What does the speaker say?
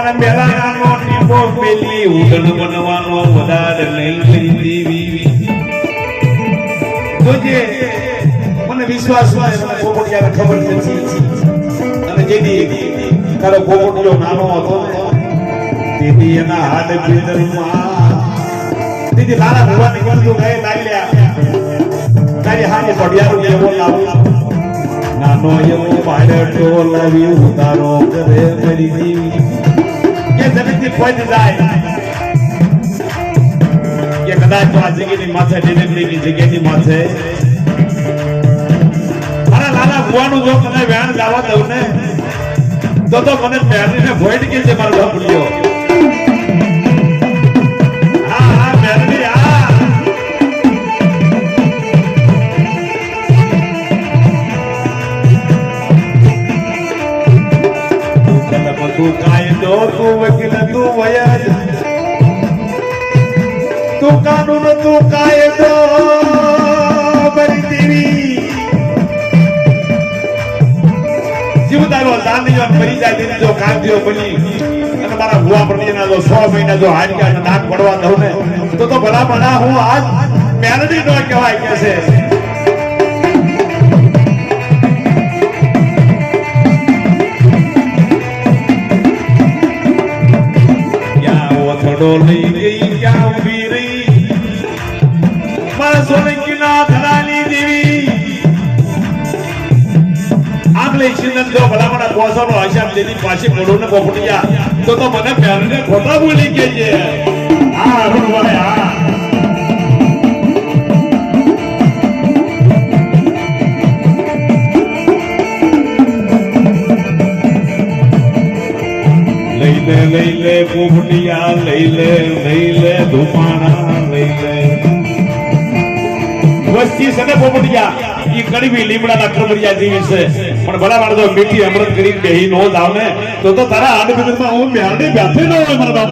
પણ મેલાનો ટીપો પેલી ઉડન બનવાનો વધારે લઈ દેવી જોજે મને વિશ્વાસ હોય મને પોપટિયાને ખબર નથી અને જેથી તારો પોપટિયો નાનો હતો તેથી એના હાથ ભીતરમાં તેથી લાલા ભગવાનને કીધું ગયે લાલ્યા તારી હાથે પડિયારું એવો લાવું નાનો એવો પાડો લાવી ઉતારો કરે મારી દેવી કે જગતની કોઈ જાય કે કદાચ આ જગ્યાની માથે ડિલિવરીની જગ્યાની માથે અરે લાલા ભુવાનું જો મને વ્યાણ ગાવા દઉં ને તો મને પહેરીને ભોઈડ કે છે મારો બાપડિયો હા હા પહેરી હા તું કાયદો તું વકીલ તું વયદ તું કાનૂન તું કાયદો બરી દેવી જીવતારો દાંડીઓ મરી જાય તેની જો કાંતિઓ બની અને મારા ભુવા પ્રતિના જો 100 મહિના જો હાડકા નાક પડવા દઉં ને તો ભલા ભલા હું આજ મેલડી નો કહેવાય કે છે થોડો લઈ ગઈ ક્યાં ઉભી રહી મારા સોલંકી ના ધરાની દેવી આગલે સિંદન જો ભલામણા પોસવાનો આશામ દેવી પાછી મોડું ને પોપટિયા તો મને પહેરને ખોટા બોલી કે છે હા અરુણભાઈ હા લઈ લે પોપટિયા લઈ લે ધુમાણા લઈ લે વસ્તી છે ને પોપટિયા ઈ કડવી લીમડાના કરમરિયા જેવી છે પણ ભલા માણસો મીઠી અમૃત કરી બેહી નો જાવ ને તો તારા હાડ બિંદુમાં હું મેરડી બેઠી ન હોય મારા